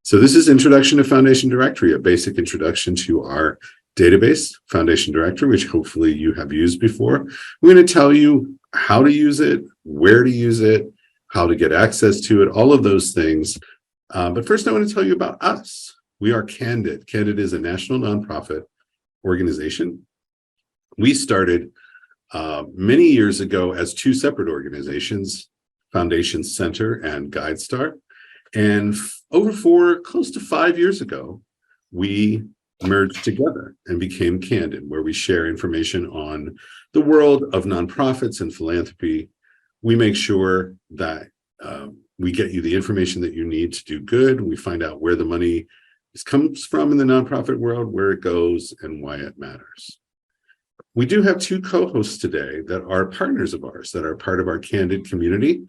So this is Introduction to Foundation Directory, a basic introduction to our database, Foundation Directory, which hopefully you have used before. I'm going to tell you how to use it, where to use it, how to get access to it, all of those things. But first, I want to tell you about us. We are Candid. Candid is a national nonprofit organization. We started many years ago as two separate organizations, Foundation Center and GuideStar. And close to 5 years ago, we merged together and became Candid, where we share information on the world of nonprofits and philanthropy. We make sure that we get you the information that you need to do good. We find out where the money comes from in the nonprofit world, where it goes, and why it matters. We do have two co-hosts today that are partners of ours, that are part of our Candid community,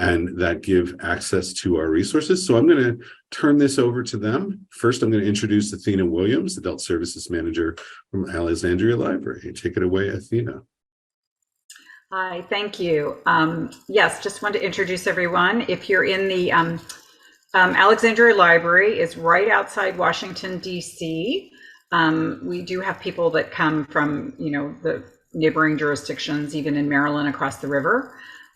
and that give access to our resources. So I'm going to turn this over to them. First, I'm going to introduce Athena Williams, Adult Services Manager from Alexandria Library. Take it away, Athena. Hi, thank you. Yes, just want to introduce everyone. If you're in the Alexandria Library, is right outside Washington, D.C. We do have people that come from, the neighboring jurisdictions, even in Maryland across the river.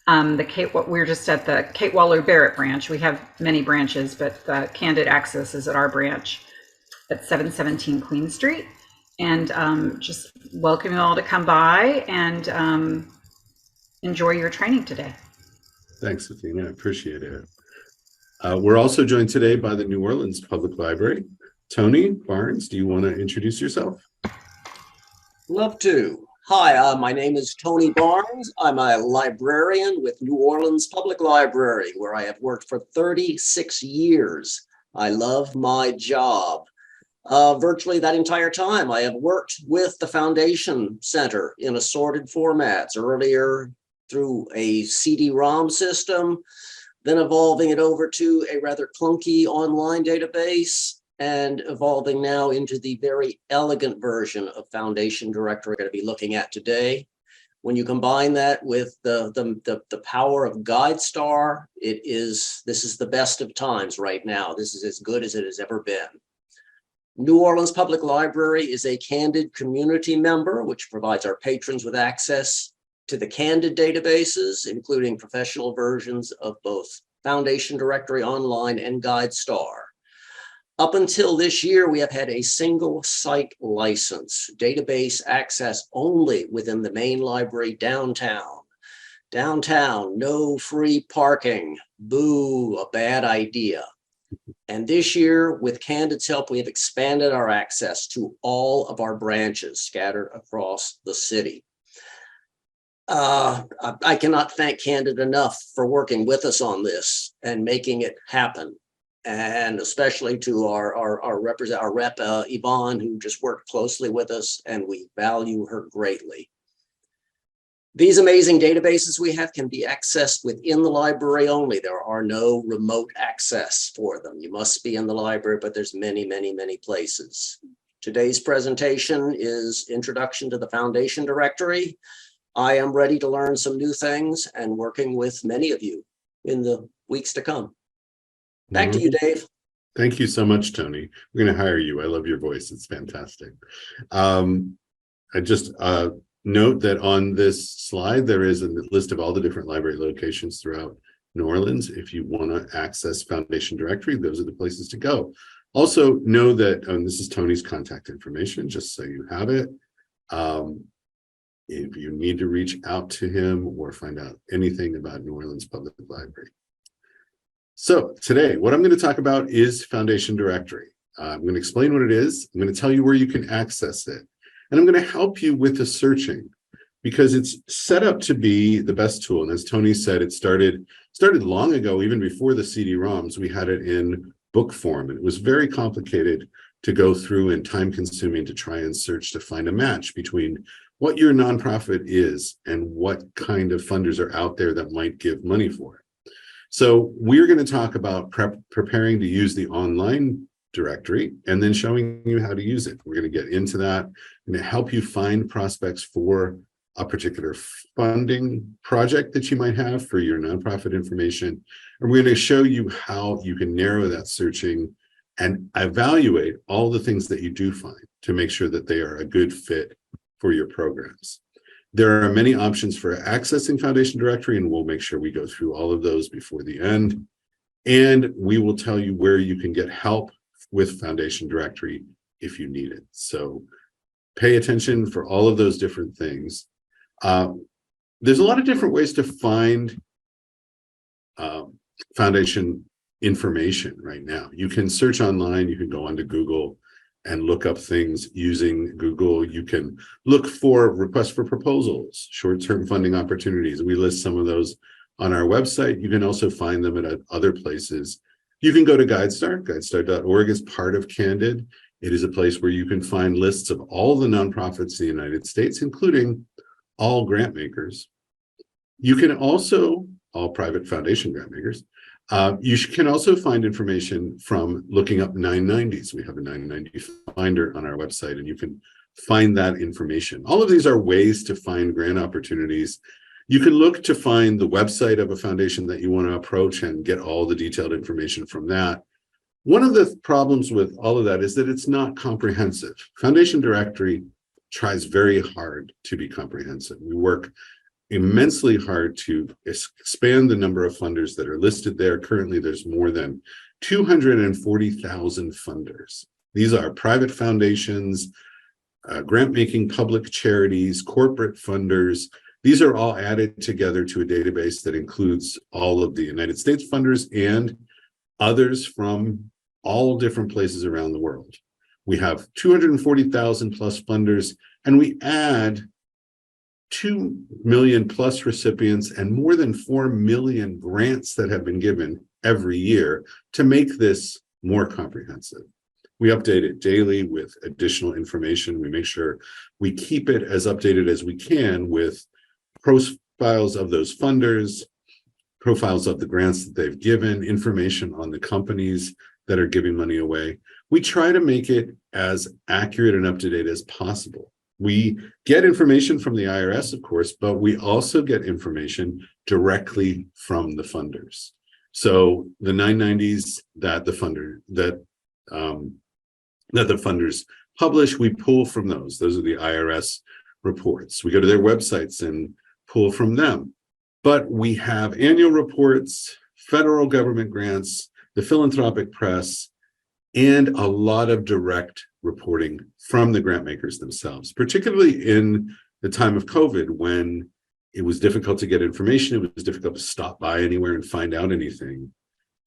We're just at the Kate Waller Barrett branch. We have many branches, but the Candid Access is at our branch at 717 Queen Street. And just welcome you all to come by and enjoy your training today. Thanks, Athena. I appreciate it. We're also joined today by the New Orleans Public Library. Tony Barnes, do you want to introduce yourself? Love to. Hi, my name is Tony Barnes. I'm a librarian with New Orleans Public Library, where I have worked for 36 years. I love my job. Virtually that entire time, I have worked with the Foundation Center in assorted formats, earlier through a CD-ROM system, then evolving it over to a rather clunky online database, and evolving now into the very elegant version of Foundation Directory we're going to be looking at today. When you combine that with the power of GuideStar, this is the best of times right now. This is as good as it has ever been. New Orleans Public Library is a Candid community member, which provides our patrons with access to the Candid databases, including professional versions of both Foundation Directory Online and GuideStar. Up until this year, we have had a single site license, database access only within the main library downtown. Downtown, no free parking. Boo, a bad idea. And this year, with Candid's help, we have expanded our access to all of our branches scattered across the city. I cannot thank Candid enough for working with us on this and making it happen. And especially to our rep, Yvonne, who just worked closely with us, and we value her greatly. These amazing databases we have can be accessed within the library only. There are no remote access for them. You must be in the library, but there's many, many, many places. Today's presentation is Introduction to the Foundation Directory. I am ready to learn some new things and working with many of you in the weeks to come. Back to you, Dave. Thank you so much, Tony. We're going to hire you. I love your voice. It's fantastic. I just note that on this slide, there is a list of all the different library locations throughout New Orleans. If you want to access Foundation Directory, those are the places to go. Also know that this is Tony's contact information, just so you have it. If you need to reach out to him or find out anything about New Orleans Public Library. So today, what I'm going to talk about is Foundation Directory. I'm going to explain what it is. I'm going to tell you where you can access it. And I'm going to help you with the searching, because it's set up to be the best tool. And as Tony said, it started long ago, even before the CD-ROMs. We had it in book form, and it was very complicated to go through and time-consuming to try and search to find a match between what your nonprofit is and what kind of funders are out there that might give money for it. So we're going to talk about preparing to use the online directory and then showing you how to use it. We're going to get into that. I'm going to help you find prospects for a particular funding project that you might have for your nonprofit information. And we're going to show you how you can narrow that searching and evaluate all the things that you do find to make sure that they are a good fit for your programs. There are many options for accessing Foundation Directory, and we'll make sure we go through all of those before the end. And we will tell you where you can get help with Foundation Directory if you need it. So pay attention for all of those different things. There's a lot of different ways to find Foundation information right now. You can search online, you can go onto Google and look up things using Google. You can look for requests for proposals, short-term funding opportunities. We list some of those on our website. You can also find them at other places. You can go to GuideStar. GuideStar.org is part of Candid. It is a place where you can find lists of all the nonprofits in the United States, including all grant makers. You can also, all private foundation grant makers, you can also find information from looking up 990s. We have a 990 finder on our website, and you can find that information. All of these are ways to find grant opportunities. You can look to find the website of a foundation that you want to approach and get all the detailed information from that. One of the problems with all of that is that it's not comprehensive. Foundation Directory tries very hard to be comprehensive. We work immensely hard to expand the number of funders that are listed there. Currently, there's more than 240,000 funders. These are private foundations, grant-making public charities, corporate funders. These are all added together to a database that includes all of the United States funders and others from all different places around the world. We have 240,000 plus funders, and we add 2 million plus recipients and more than 4 million grants that have been given every year to make this more comprehensive. We update it daily with additional information. We make sure we keep it as updated as we can with profiles of those funders, profiles of the grants that they've given, information on the companies that are giving money away. We try to make it as accurate and up to date as possible. We get information from the IRS, of course, but we also get information directly from the funders. So the 990s that the funders publish, we pull from those. Those are the IRS reports. We go to their websites and pull from them. But we have annual reports, federal government grants, the philanthropic press, and a lot of direct reporting from the grant makers themselves, particularly in the time of COVID when it was difficult to get information, it was difficult to stop by anywhere and find out anything.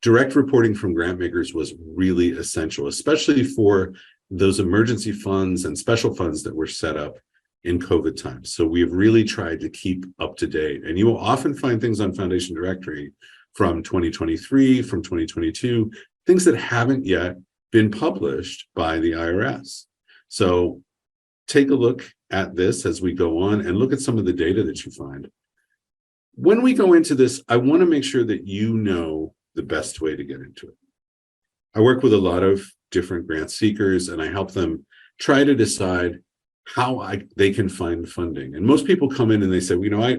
Direct reporting from grant makers was really essential, especially for those emergency funds and special funds that were set up in COVID times. So we've really tried to keep up to date. And you will often find things on Foundation Directory from 2023, from 2022, things that haven't yet been published by the IRS. So take a look at this as we go on and look at some of the data that you find. When we go into this, I want to make sure that you know the best way to get into it. I work with a lot of different grant seekers, and I help them try to decide how they can find funding. And most people come in and they say,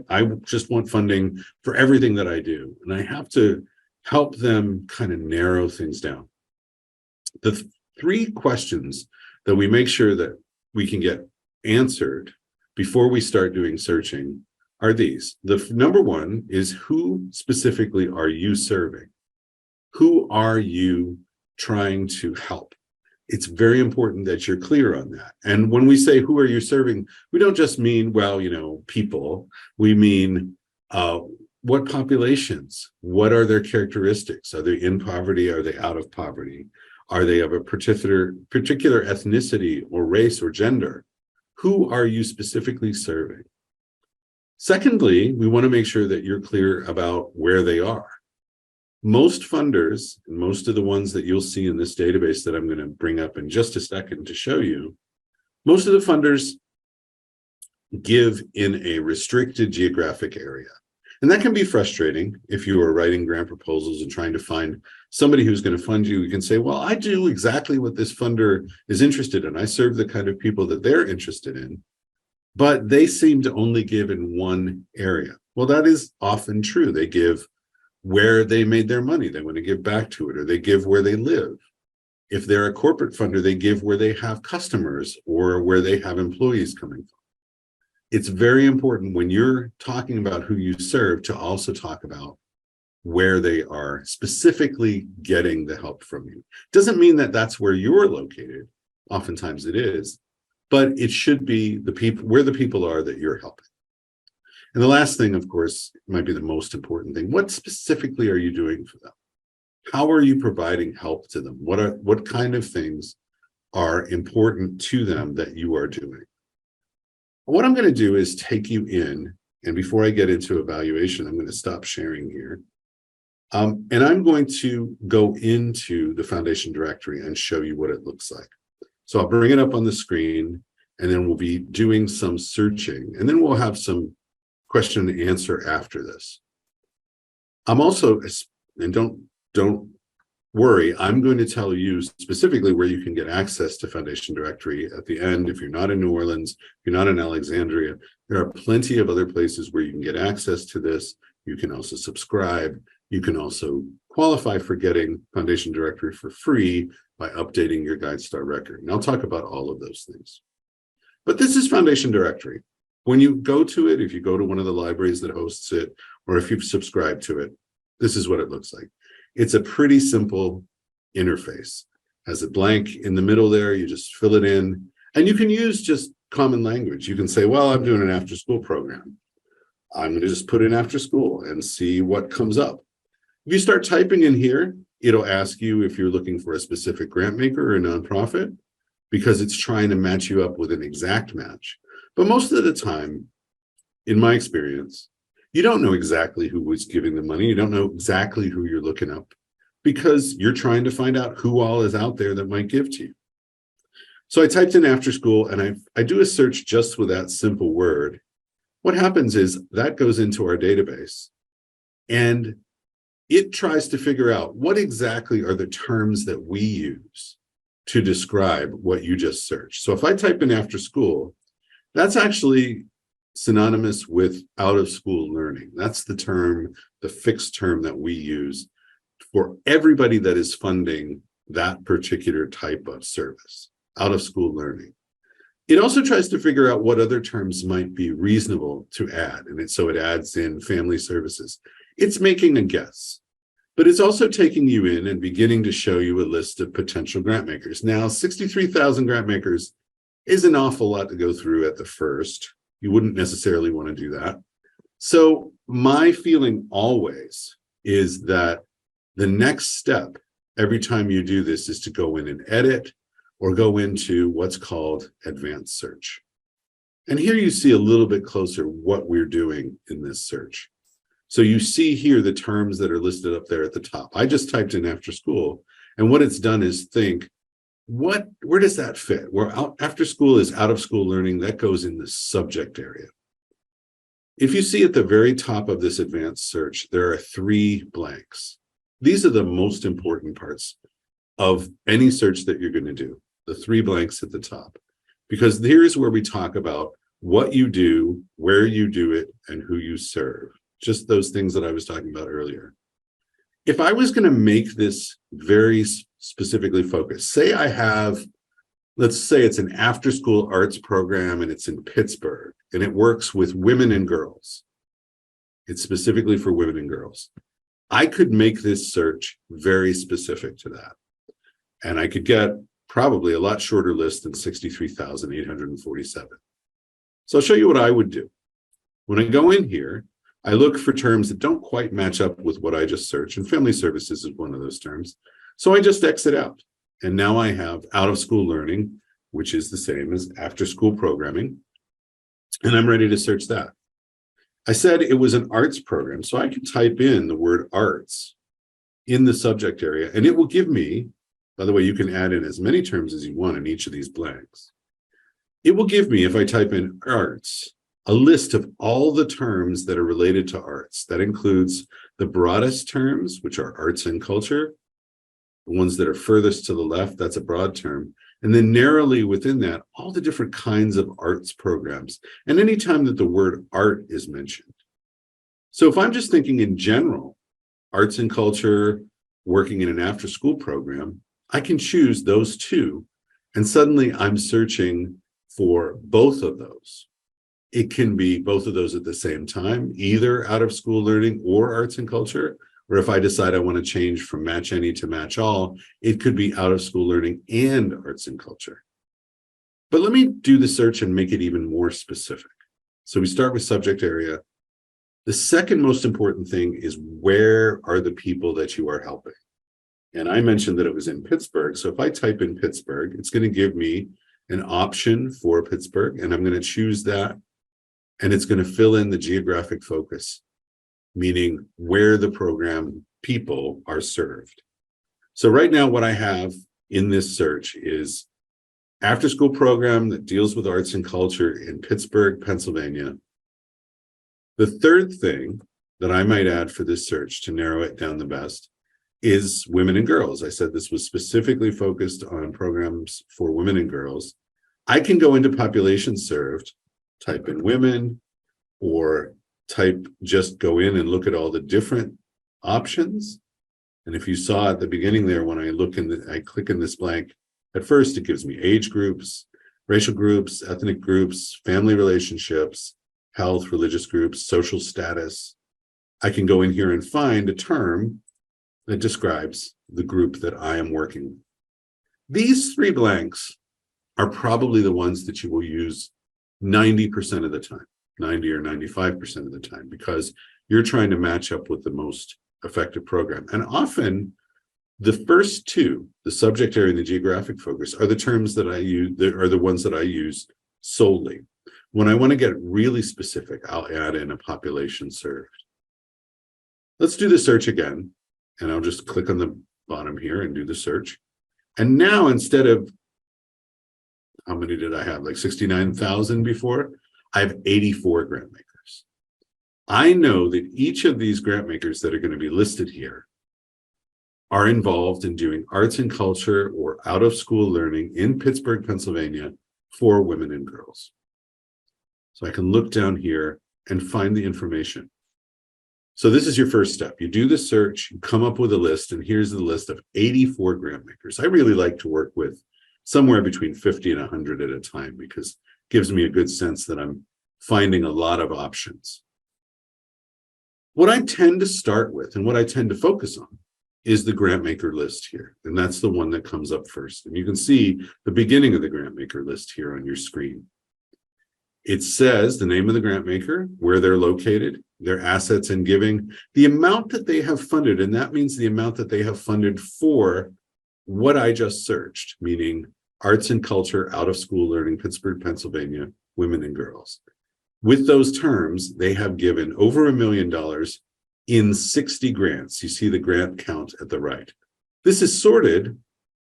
I just want funding for everything that I do. And I have to help them kind of narrow things down. The three questions that we make sure that we can get answered before we start doing searching are these. The number one is, who specifically are you serving? Who are you trying to help? It's very important that you're clear on that. And when we say, who are you serving, we don't just mean, people. We mean, what populations? What are their characteristics? Are they in poverty? Are they out of poverty? Are they of a particular ethnicity or race or gender? Who are you specifically serving? Secondly, we want to make sure that you're clear about where they are. Most funders, and most of the ones that you'll see in this database that I'm going to bring up in just a second to show you, most of the funders give in a restricted geographic area. And that can be frustrating if you are writing grant proposals and trying to find somebody who's going to fund you. You can say, well, I do exactly what this funder is interested in. I serve the kind of people that they're interested in, but they seem to only give in one area. Well, that is often true. They give where they made their money. They want to give back to it, or they give where they live. If they're a corporate funder, they give where they have customers or where they have employees coming from. It's very important when you're talking about who you serve to also talk about where they are specifically getting the help from you. Doesn't mean that that's where you're located. Oftentimes it is, but it should be the people where the people are that you're helping. And the last thing, of course, might be the most important thing. What specifically are you doing for them? How are you providing help to them? What kind of things are important to them that you are doing? What I'm going to do is take you in, and before I get into evaluation, I'm going to stop sharing here. And I'm going to go into the foundation directory and show you what it looks like. So I'll bring it up on the screen, and then we'll be doing some searching, and then we'll have some question and answer after this. I'm also, and don't worry, I'm going to tell you specifically where you can get access to Foundation Directory at the end. If you're not in New Orleans, if you're not in Alexandria, there are plenty of other places where you can get access to this. You can also subscribe. You can also qualify for getting Foundation Directory for free by updating your GuideStar record. And I'll talk about all of those things. But this is Foundation Directory. When you go to it, if you go to one of the libraries that hosts it, or if you've subscribed to it, this is what it looks like. It's a pretty simple interface. Has a blank in the middle there, you just fill it in, and you can use just common language. You can say, well, I'm doing an after-school program. I'm going to just put in after school and see what comes up. If you start typing in here, it'll ask you if you're looking for a specific grant maker or a nonprofit, because it's trying to match you up with an exact match. But most of the time, in my experience, you don't know exactly who was giving the money. You don't know exactly who you're looking up, because you're trying to find out who all is out there that might give to you. So I typed in after school, and I do a search just with that simple word. What happens is that goes into our database, and it tries to figure out what exactly are the terms that we use to describe what you just searched. So if I type in after school, that's actually synonymous with out of school learning. That's the term, the fixed term that we use for everybody that is funding that particular type of service, out of school learning. It also tries to figure out what other terms might be reasonable to add. And so it adds in family services. It's making a guess, but it's also taking you in and beginning to show you a list of potential grant makers. Now, 63,000 grant makers is an awful lot to go through at the first. You wouldn't necessarily want to do that. So my feeling always is that the next step every time you do this is to go in and edit or go into what's called advanced search. And here you see a little bit closer what we're doing in this search. So you see here the terms that are listed up there at the top. I just typed in after school, and what it's done is think, where does that fit? Where after school is out of school learning, that goes in the subject area. If you see at the very top of this advanced search, there are 3 blanks. These are the most important parts of any search that you're going to do, the 3 blanks at the top, because here's where we talk about what you do, where you do it, and who you serve. Just those things that I was talking about earlier. If I was going to make this very specifically focused, say I have, let's say it's an after-school arts program and it's in Pittsburgh and it works with women and girls. It's specifically for women and girls. I could make this search very specific to that. And I could get probably a lot shorter list than 63,847. So I'll show you what I would do. When I go in here, I look for terms that don't quite match up with what I just searched, and family services is one of those terms. So I just exit out. And now I have out of school learning, which is the same as after school programming. And I'm ready to search that. I said it was an arts program, so I can type in the word arts in the subject area, and it will give me, by the way, you can add in as many terms as you want in each of these blanks. It will give me, if I type in arts, a list of all the terms that are related to arts. That includes the broadest terms, which are arts and culture. The ones that are furthest to the left, that's a broad term. And then narrowly within that, all the different kinds of arts programs. And anytime that the word art is mentioned. So if I'm just thinking in general, arts and culture, working in an after-school program, I can choose those two, and suddenly I'm searching for both of those. It can be both of those at the same time, either out of school learning or arts and culture, or if I decide I want to change from match any to match all, it could be out of school learning and arts and culture. But let me do the search and make it even more specific. So we start with subject area. The second most important thing is, where are the people that you are helping? And I mentioned that it was in Pittsburgh. So if I type in Pittsburgh, it's going to give me an option for Pittsburgh, and I'm going to choose that. And it's going to fill in the geographic focus, meaning where the program people are served. So right now, what I have in this search is after school program that deals with arts and culture in Pittsburgh, Pennsylvania. The third thing that I might add for this search to narrow it down the best is women and girls. I said this was specifically focused on programs for women and girls. I can go into population served, type in women, or just go in and look at all the different options. And if you saw at the beginning there, when I click in this blank, at first it gives me age groups, racial groups, ethnic groups, family relationships, health, religious groups, social status. I can go in here and find a term that describes the group that I am working with. These three blanks are probably the ones that you will use 90% of the time, 90 or 95% of the time, because you're trying to match up with the most effective program. And often the first two, the subject area and the geographic focus, are the terms that I use, are the ones that I use solely. When I want to get really specific, I'll add in a population served. Let's do the search again, and I'll just click on the bottom here and do the search. And now, instead of, how many did I have? Like 69,000 before? I have 84 grant makers. I know that each of these grant makers that are going to be listed here are involved in doing arts and culture or out of school learning in Pittsburgh, Pennsylvania for women and girls. So I can look down here and find the information. So this is your first step. You do the search, you come up with a list, and here's the list of 84 grant makers. I really like to work with somewhere between 50 and 100 at a time, because it gives me a good sense that I'm finding a lot of options. What I tend to start with and what I tend to focus on is the grant maker list here. And that's the one that comes up first. And you can see the beginning of the grant maker list here on your screen. It says the name of the grant maker, where they're located, their assets and giving, the amount that they have funded, and that means the amount that they have funded for what I just searched, meaning arts and culture, out of school learning, Pittsburgh, Pennsylvania, women and girls. With those terms, they have given over $1 million in 60 grants. You see the grant count at the right. This is sorted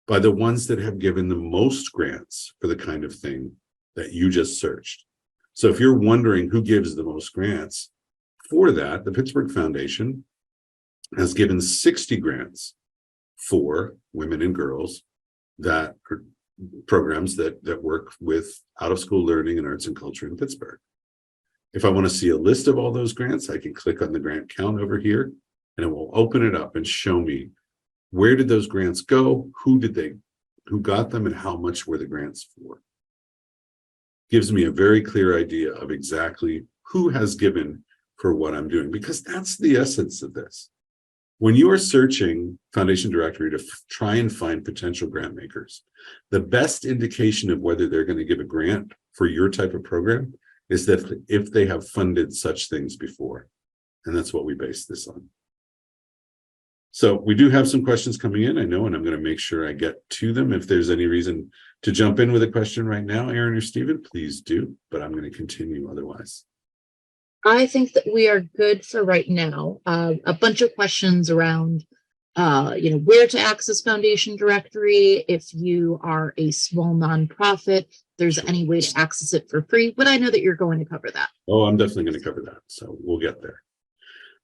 by the ones that have given the most grants for the kind of thing that you just searched. So if you're wondering who gives the most grants for that, the Pittsburgh Foundation has given 60 grants for women and girls that are programs that work with out of school learning and arts and culture in Pittsburgh. If I want to see a list of all those grants, I can click on the grant count over here, and it will open it up and show me where did those grants go, who got them, and how much were the grants for. Gives me a very clear idea of exactly who has given for what I'm doing, because that's the essence of this. When you are searching Foundation Directory to try and find potential grant makers, the best indication of whether they're going to give a grant for your type of program is that if they have funded such things before. And that's what we base this on. So we do have some questions coming in, I know, and I'm going to make sure I get to them. If there's any reason to jump in with a question right now, Aaron or Stephen, please do, but I'm going to continue otherwise. I think that we are good for right now. A bunch of questions around, where to access Foundation Directory. If you are a small nonprofit, there's any way to access it for free. But I know that you're going to cover that. Oh, I'm definitely going to cover that. So we'll get there.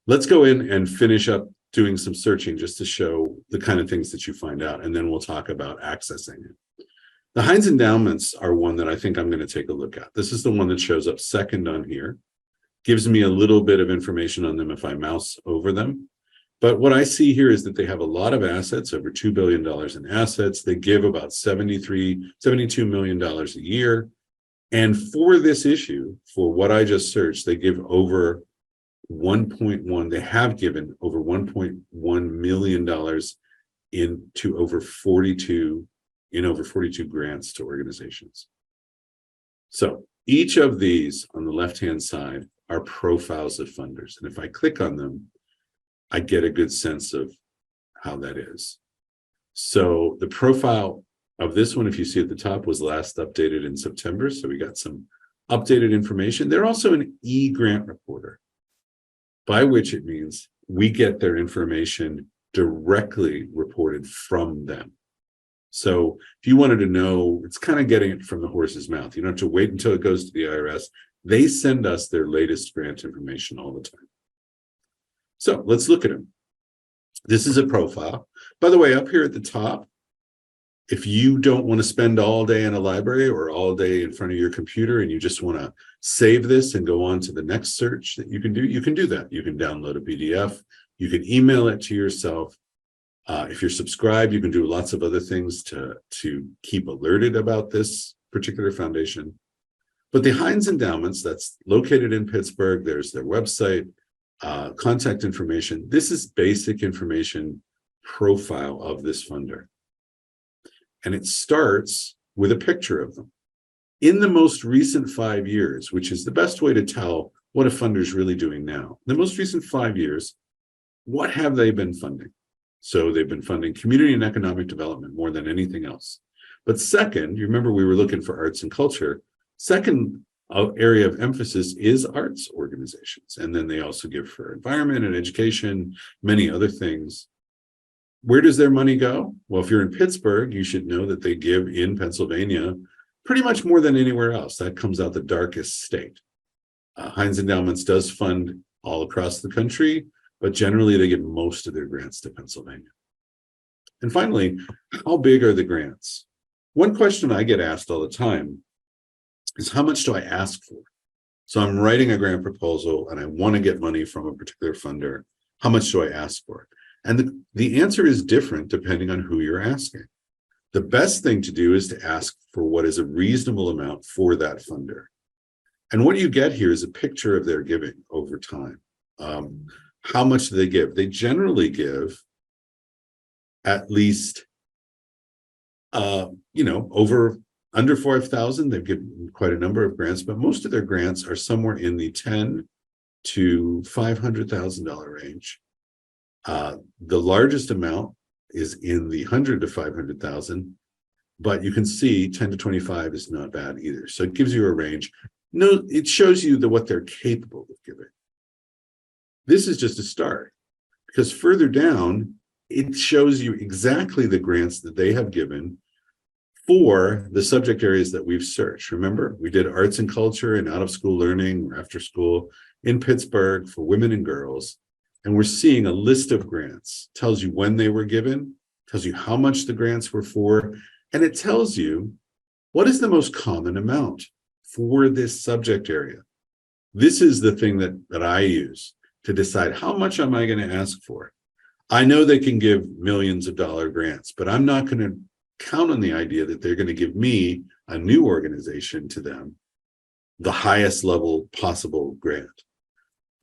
Let's go in and finish up doing some searching just to show the kind of things that you find out. And then we'll talk about accessing it. The Heinz endowments are one that I think I'm going to take a look at. This is the one that shows up second on here. Gives me a little bit of information on them if I mouse over them. But what I see here is that they have a lot of assets, over $2 billion in assets. They give about $72 million a year. And for this issue, for what I just searched, they give over 1.1, they have given over $1.1 million into over 42 grants to organizations. So each of these on the left-hand side are profiles of funders. And if I click on them, I get a good sense of how that is. So the profile of this one, if you see at the top, was last updated in September. So we got some updated information. They're also an e-grant reporter, by which it means we get their information directly reported from them. So if you wanted to know, it's kind of getting it from the horse's mouth. You don't have to wait until it goes to the IRS. They send us their latest grant information all the time. So let's look at them. This is a profile. By the way, up here at the top, if you don't want to spend all day in a library or all day in front of your computer and you just want to save this and go on to the next search that you can do that. You can download a PDF. You can email it to yourself. If you're subscribed, you can do lots of other things to keep alerted about this particular foundation. But the Heinz Endowments, that's located in Pittsburgh, there's their website, contact information. This is basic information profile of this funder. And it starts with a picture of them. In the most recent 5 years, which is the best way to tell what a funder is really doing now, the most recent 5 years, what have they been funding? So they've been funding community and economic development more than anything else. But second, you remember we were looking for arts and culture. Second area of emphasis is arts organizations. And then they also give for environment and education, many other things. Where does their money go? Well, if you're in Pittsburgh, you should know that they give in Pennsylvania pretty much more than anywhere else. That comes out the darkest state. Heinz Endowments does fund all across the country, but generally they give most of their grants to Pennsylvania. And finally, how big are the grants? One question I get asked all the time is, how much do I ask for? So I'm writing a grant proposal and I want to get money from a particular funder. How much do I ask for? And the answer is different depending on who you're asking. The best thing to do is to ask for what is a reasonable amount for that funder. And what you get here is a picture of their giving over time. How much do they give? They generally give at least, over under 5,000. They've given quite a number of grants, but most of their grants are somewhere in the $10,000 to $500,000 range. The largest amount is in the 100 to 500,000, but you can see 10 to 25 is not bad either. So it gives you a range. No, it shows you what they're capable of giving. This is just a start, because further down, it shows you exactly the grants that they have given for the subject areas that we've searched. Remember, we did arts and culture and out of school learning or after school in Pittsburgh for women and girls. And we're seeing a list of grants. Tells you when they were given, tells you how much the grants were for, and it tells you what is the most common amount for this subject area. This is the thing that I use to decide how much am I going to ask for. I know they can give millions of dollar grants, but I'm not going to count on the idea that they're going to give me, a new organization, to them the highest level possible grant.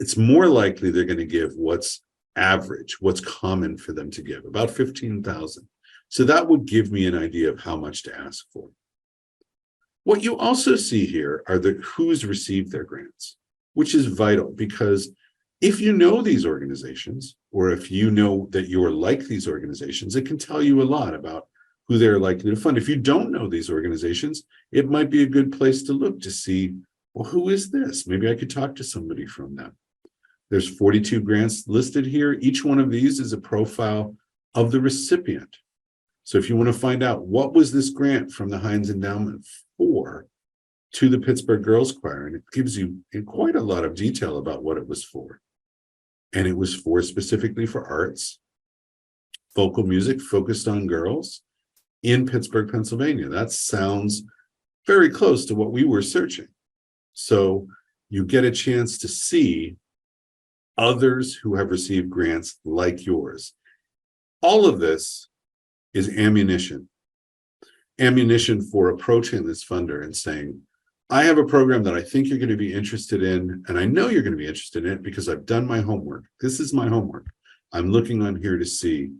It's more likely they're going to give what's average, what's common for them to give, about 15,000. So that would give me an idea of how much to ask for. What you also see here are who's received their grants, which is vital, because if you know these organizations, or if you know that you're like these organizations, it can tell you a lot about who they're likely to fund. If you don't know these organizations, it might be a good place to look to see, well, who is this? Maybe I could talk to somebody from them. There's 42 grants listed here. Each one of these is a profile of the recipient. So if you want to find out what was this grant from the Heinz Endowment for to the Pittsburgh Girls Choir, and it gives you quite a lot of detail about what it was for. And it was for specifically for arts, vocal music focused on girls in Pittsburgh, Pennsylvania. That sounds very close to what we were searching. So you get a chance to see others who have received grants like yours. All of this is ammunition for approaching this funder and saying, I have a program that I think you're going to be interested in, and I know you're going to be interested in it because I've done my homework. This is my homework. I'm looking on here to see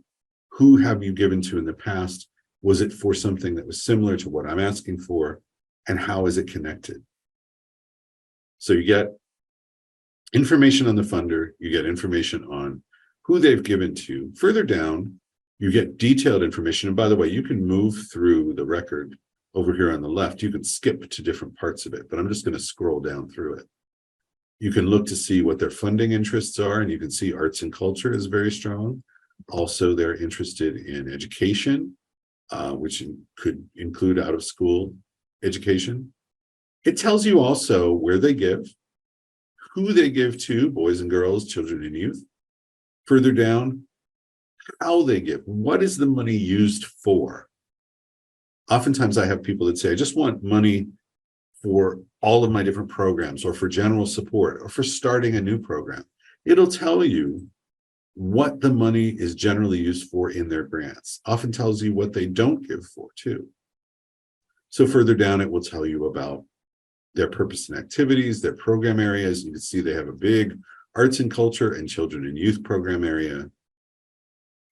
who have you given to in the past. Was it for something that was similar to what I'm asking for? And how is it connected? So you get information on the funder, you get information on who they've given to. Further down, you get detailed information. And by the way, you can move through the record over here on the left. You can skip to different parts of it, but I'm just going to scroll down through it. You can look to see what their funding interests are, and you can see arts and culture is very strong. Also, they're interested in education, which could include out-of-school education. It tells you also where they give, who they give to, boys and girls, children and youth. Further down, how they give. What is the money used for? Oftentimes I have people that say, I just want money for all of my different programs, or for general support, or for starting a new program. It'll tell you what the money is generally used for in their grants. Often tells you what they don't give for too. So further down, it will tell you about their purpose and activities, their program areas. You can see they have a big arts and culture and children and youth program area.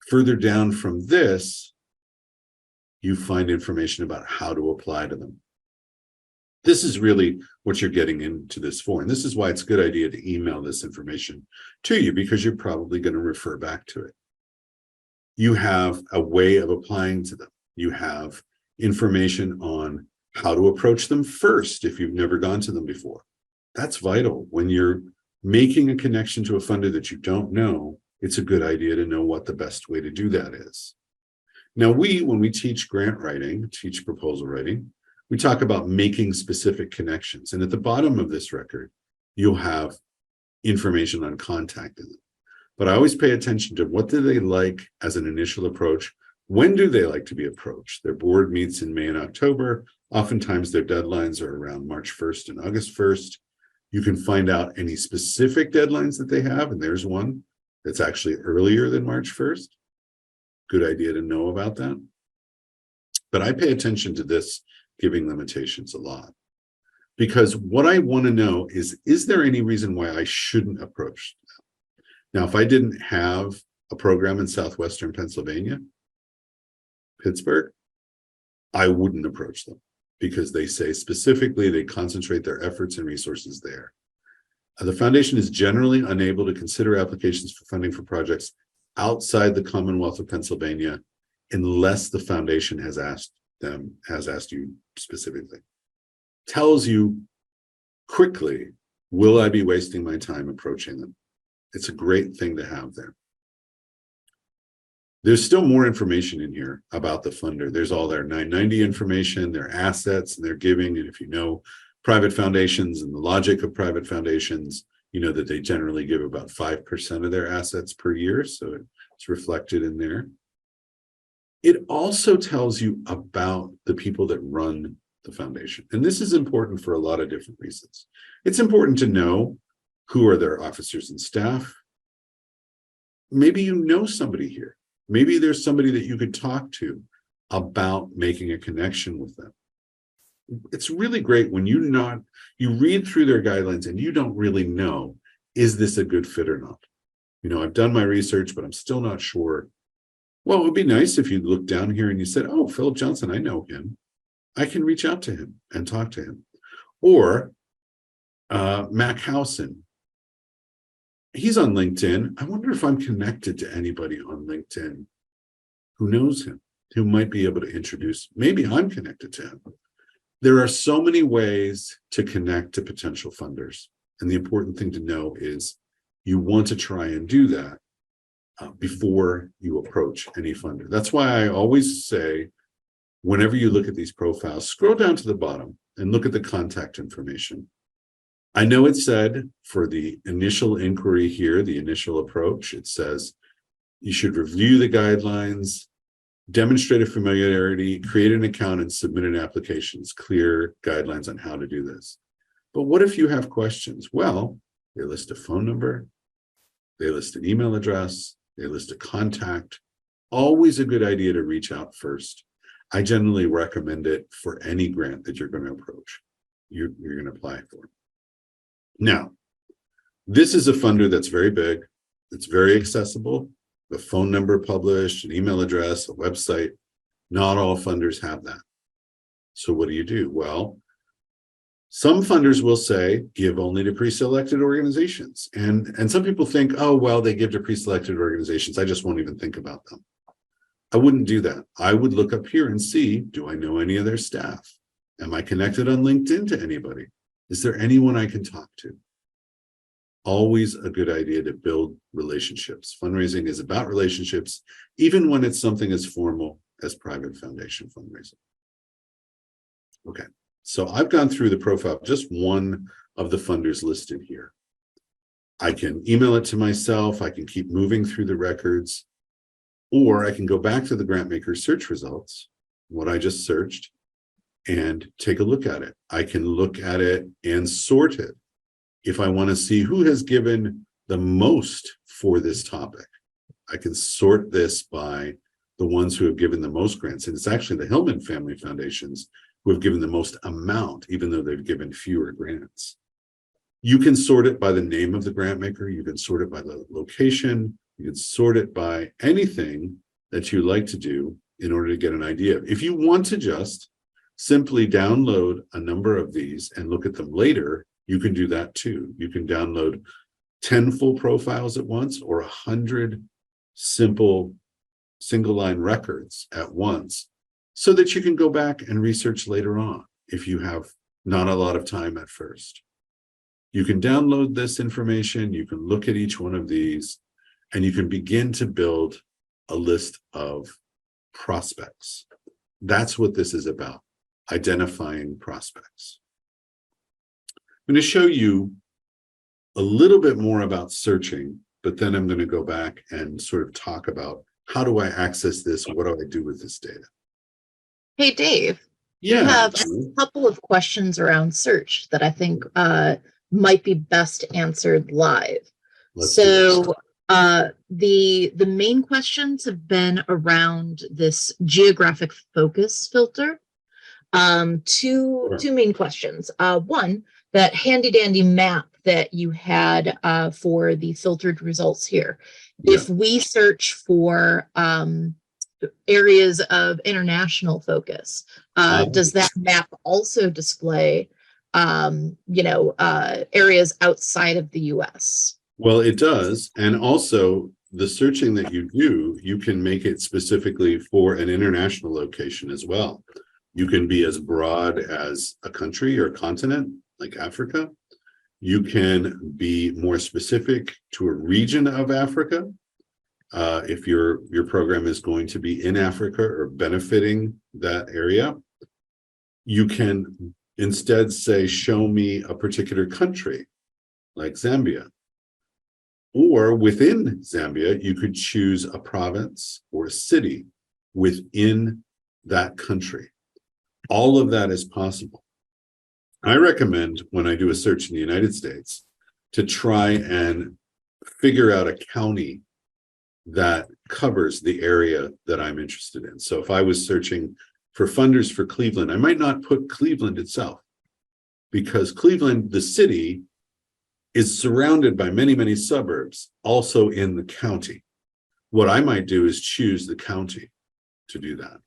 Further down from this, you find information about how to apply to them. This is really what you're getting into this for. And this is why it's a good idea to email this information to you, because you're probably going to refer back to it. You have a way of applying to them. You have information on how to approach them first if you've never gone to them before. That's vital. When you're making a connection to a funder that you don't know, it's a good idea to know what the best way to do that is. Now, when we teach grant writing, teach proposal writing, we talk about making specific connections. And at the bottom of this record, you'll have information on contacting them. But I always pay attention to what do they like as an initial approach? When do they like to be approached? Their board meets in May and October. Oftentimes their deadlines are around March 1st and August 1st. You can find out any specific deadlines that they have. And there's one that's actually earlier than March 1st. Good idea to know about that. But I pay attention to this giving limitations a lot, because what I want to know is there any reason why I shouldn't approach them? Now, if I didn't have a program in Southwestern Pennsylvania, Pittsburgh, I wouldn't approach them, because they say specifically they concentrate their efforts and resources there. The foundation is generally unable to consider applications for funding for projects outside the Commonwealth of Pennsylvania unless the foundation has asked you specifically. Tells you quickly, will I be wasting my time approaching them? It's a great thing to have there. There's still more information in here about the funder. There's all their 990 information, their assets, and their giving. And if you know private foundations and the logic of private foundations, you know that they generally give about 5% of their assets per year. So it's reflected in there. It also tells you about the people that run the foundation. And this is important for a lot of different reasons. It's important to know who are their officers and staff. Maybe you know somebody here. Maybe there's somebody that you could talk to about making a connection with them. It's really great when you read through their guidelines and you don't really know, is this a good fit or not? You know, I've done my research, but I'm still not sure. Well, it would be nice if you looked down here and you said, oh, Philip Johnson, I know him. I can reach out to him and talk to him. Or Mac Howson. He's on LinkedIn. I wonder if I'm connected to anybody on LinkedIn who knows him, who might be able to introduce. Maybe I'm connected to him. There are so many ways to connect to potential funders. And the important thing to know is you want to try and do that before you approach any funder. That's why I always say, whenever you look at these profiles, scroll down to the bottom and look at the contact information. I know it said for the initial inquiry here, the initial approach, it says you should review the guidelines, demonstrate a familiarity, create an account, and submit an application. It's clear guidelines on how to do this. But what if you have questions? Well, they list a phone number, They list an email address, they list a contact. Always a good idea to reach out first. I generally recommend it for any grant that you're going to approach, you're going to apply for. Now, this is a funder that's very big, it's very accessible, the phone number published, an email address, a website. Not all funders have that. So what do? Well, some funders will say, give only to pre-selected organizations. And some people think, oh, well, they give to pre-selected organizations, I just won't even think about them. I wouldn't do that. I would look up here and see, do I know any of their staff? Am I connected on LinkedIn to anybody? Is there anyone I can talk to? Always a good idea to build relationships. Fundraising is about relationships, even when it's something as formal as private foundation fundraising. Okay, so I've gone through the profile of just one of the funders listed here. I can email it to myself, I can keep moving through the records, or I can go back to the grantmaker search results, what I just searched, and take a look at it. I can look at it and sort it. If I want to see who has given the most for this topic, I can sort this by the ones who have given the most grants. And it's actually the Hillman family foundations who have given the most amount, even though they've given fewer grants. You can sort it by the name of the grant maker. You can sort it by the location. You can sort it by anything that you like to do in order to get an idea. If you want to just simply download a number of these and look at them later, you can do that too. You can download 10 full profiles at once or 100 simple single line records at once so that you can go back and research later on if you have not a lot of time at first. You can download this information, you can look at each one of these, and you can begin to build a list of prospects. That's what this is about, identifying prospects. I'm going to show you a little bit more about searching, but then I'm going to go back and sort of talk about how do I access this? What do I do with this data? Hey, Dave. Yeah. I have a couple of questions around search that I think might be best answered live. The main questions have been around this geographic focus filter. Two main questions. One, that handy dandy map that you had for the filtered results here. Yeah. If we search for areas of international focus, does that map also display areas outside of the US? Well, it does. And also the searching that you do, you can make it specifically for an international location as well. You can be as broad as a country or a continent like Africa. You can be more specific to a region of Africa. If your program is going to be in Africa or benefiting that area, you can instead say, show me a particular country like Zambia. Or within Zambia, you could choose a province or a city within that country. All of that is possible. I recommend when I do a search in the United States to try and figure out a county that covers the area that I'm interested in. So if I was searching for funders for Cleveland, I might not put Cleveland itself because Cleveland, the city, is surrounded by many, many suburbs also in the county. What I might do is choose the county to do that.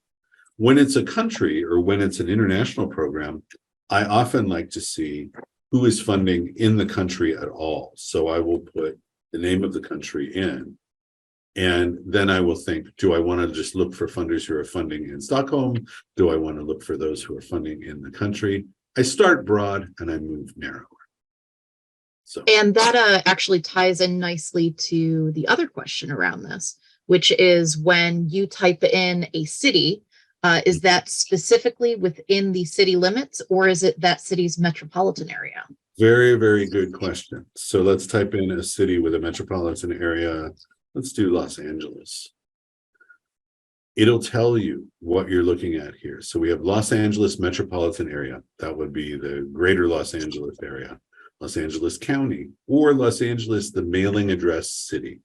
When it's a country or when it's an international program, I often like to see who is funding in the country at all. So I will put the name of the country in, and then I will think, do I want to just look for funders who are funding in Stockholm? Do I want to look for those who are funding in the country? I start broad and I move narrower. So. And that actually ties in nicely to the other question around this, which is when you type in a city, is that specifically within the city limits or is it that city's metropolitan area? Very, very good question. So let's type in a city with a metropolitan area. Let's do Los Angeles. It'll tell you what you're looking at here. So we have Los Angeles metropolitan area. That would be the greater Los Angeles area. Los Angeles County, or Los Angeles, the mailing address city.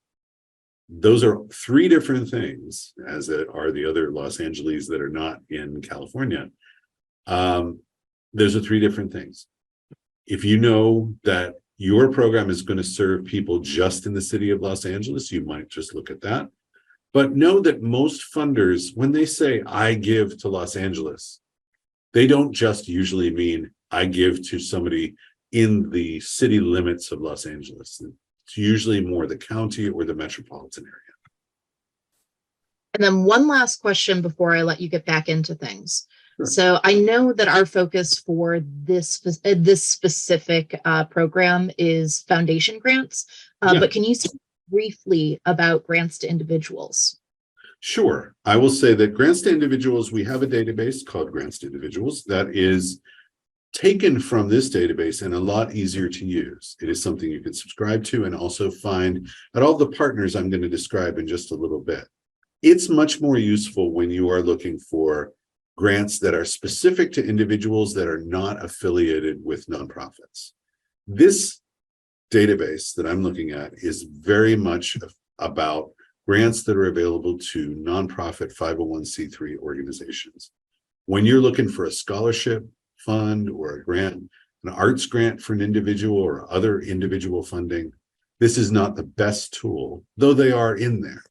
Those are three different things, as are the other Los Angeles that are not in California. Those are three different things. If you know that your program is going to serve people just in the city of Los Angeles, you might just look at that. But know that most funders, when they say, I give to Los Angeles, they don't just usually mean I give to somebody in the city limits of Los Angeles. It's usually more the county or the metropolitan area. And then one last question before I let you get back into things. Sure. So I know that our focus for this specific program is foundation grants, Yeah. but can you speak briefly about grants to individuals? Sure. I will say that grants to individuals, we have a database called Grants to Individuals that is taken from this database and a lot easier to use. It is something you can subscribe to and also find at all the partners I'm going to describe in just a little bit. It's much more useful when you are looking for grants that are specific to individuals that are not affiliated with nonprofits. This database that I'm looking at is very much about grants that are available to nonprofit 501c3 organizations. When you're looking for a scholarship fund or a grant, an arts grant for an individual or other individual funding, this is not the best tool, though they are in there.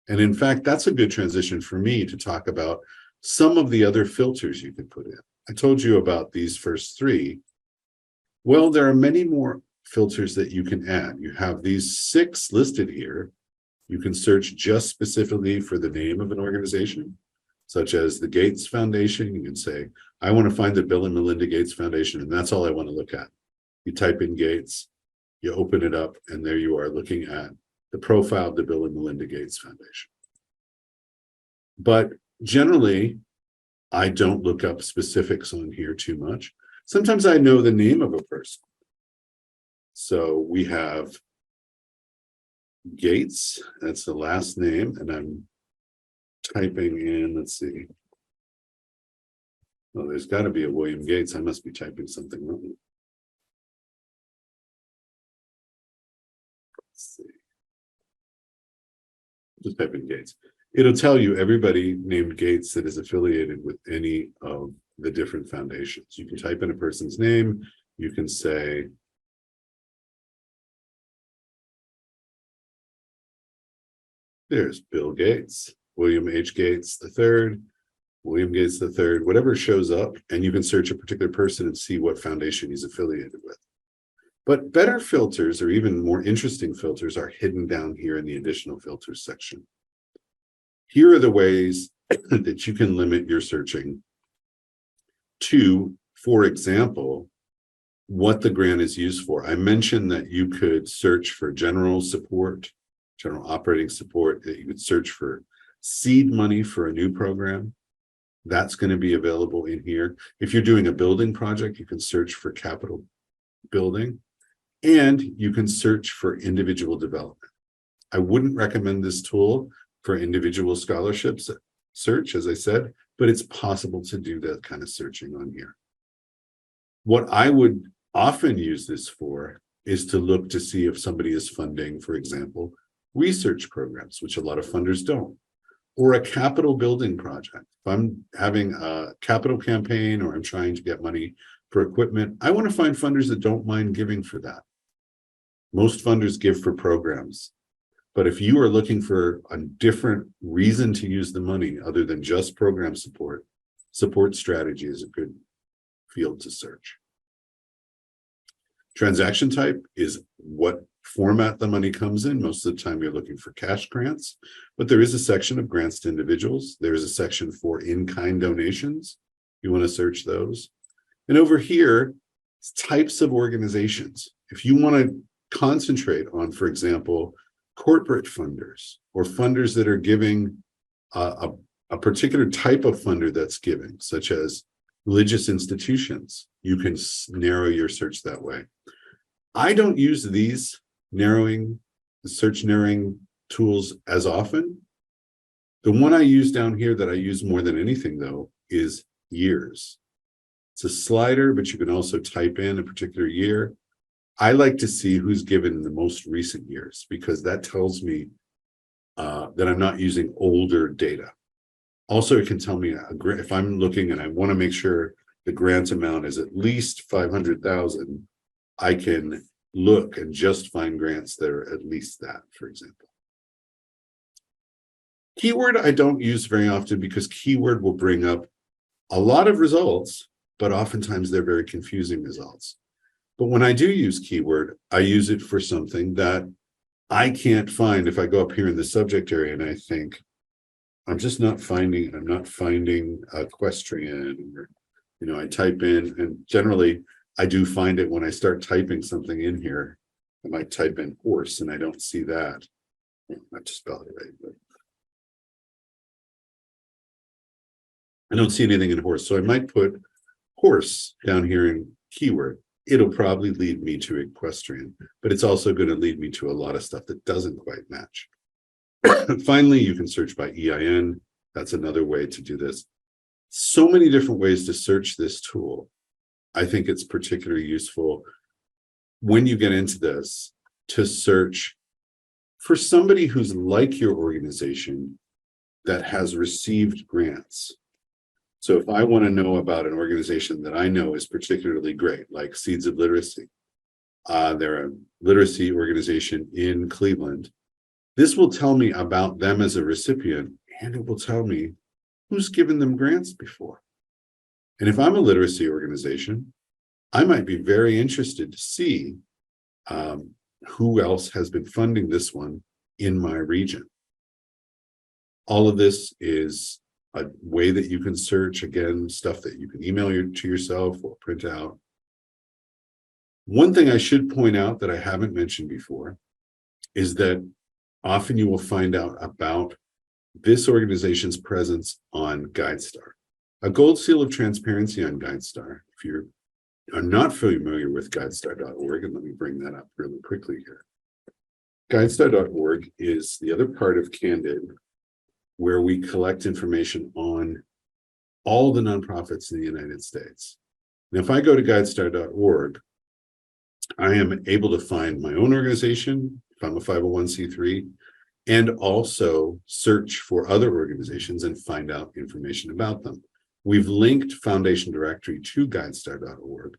And in fact, that's a good transition for me to talk about some of the other filters you can put in. I told you about these first three. Well, there are many more filters that you can add. You have these 6 listed here. You can search just specifically for the name of an organization, such as the Gates Foundation. You can say, I want to find the Bill and Melinda Gates Foundation, and that's all I want to look at. You type in Gates, you open it up, and there you are looking at the profile of the Bill and Melinda Gates Foundation. But generally, I don't look up specifics on here too much. Sometimes I know the name of a person. So we have Gates, that's the last name, and I'm typing in, let's see. Well, there's got to be a William Gates. I must be typing something wrong. Let's see. Just type in Gates. It'll tell you everybody named Gates that is affiliated with any of the different foundations. You can type in a person's name. You can say, there's Bill Gates, William H. Gates III, William Gates III, whatever shows up, and you can search a particular person and see what foundation he's affiliated with. But better filters, or even more interesting filters, are hidden down here in the additional filters section. Here are the ways that you can limit your searching to, for example, what the grant is used for. I mentioned that you could search for general support, general operating support, that you could search for seed money for a new program. That's going to be available in here. If you're doing a building project, you can search for capital building, and you can search for individual development. I wouldn't recommend this tool for individual scholarships search, as I said, but it's possible to do that kind of searching on here. What I would often use this for is to look to see if somebody is funding, for example, research programs, which a lot of funders don't, or a capital building project. If I'm having a capital campaign or I'm trying to get money for equipment, I want to find funders that don't mind giving for that. Most funders give for programs. But if you are looking for a different reason to use the money other than just program support, support strategy is a good field to search. Transaction type is what format the money comes in. Most of the time you're looking for cash grants, but there is a section of grants to individuals. There is a section for in-kind donations. You want to search those. And over here, it's types of organizations. If you want to concentrate on, for example, corporate funders or funders that are giving a particular type of funder that's giving, such as religious institutions, you can narrow your search that way. I don't use these search narrowing tools as often. The one I use down here that I use more than anything, though, is years. It's a slider, but you can also type in a particular year. I like to see who's given in the most recent years, because that tells me that I'm not using older data. Also, it can tell me if I'm looking and I want to make sure the grant amount is at least 500,000, I can look and just find grants that are at least that, for example. Keyword I don't use very often, because keyword will bring up a lot of results, but oftentimes they're very confusing results. But when I do use keyword, I use it for something that I can't find. If I go up here in the subject area and I think, I'm just not finding it, I'm not finding equestrian, or, I type in, and generally I do find it when I start typing something in here. I might type in horse and I don't see that. I have to spell it right, but I don't see anything in horse. So I might put horse down here in keyword. It'll probably lead me to equestrian, but it's also going to lead me to a lot of stuff that doesn't quite match. Finally, you can search by EIN. That's another way to do this. So many different ways to search this tool. I think it's particularly useful when you get into this to search for somebody who's like your organization that has received grants. So if I want to know about an organization that I know is particularly great, like Seeds of Literacy, they're a literacy organization in Cleveland. This will tell me about them as a recipient, and it will tell me who's given them grants before. And if I'm a literacy organization, I might be very interested to see who else has been funding this one in my region. All of this is a way that you can search, again, stuff that you can email to yourself or print out. One thing I should point out that I haven't mentioned before is that often you will find out about this organization's presence on GuideStar. A gold seal of transparency on GuideStar. If you are not familiar with GuideStar.org, and let me bring that up really quickly here. GuideStar.org is the other part of Candid, where we collect information on all the nonprofits in the United States. Now, if I go to GuideStar.org, I am able to find my own organization, if I'm a 501c3, and also search for other organizations and find out information about them. We've linked Foundation Directory to GuideStar.org.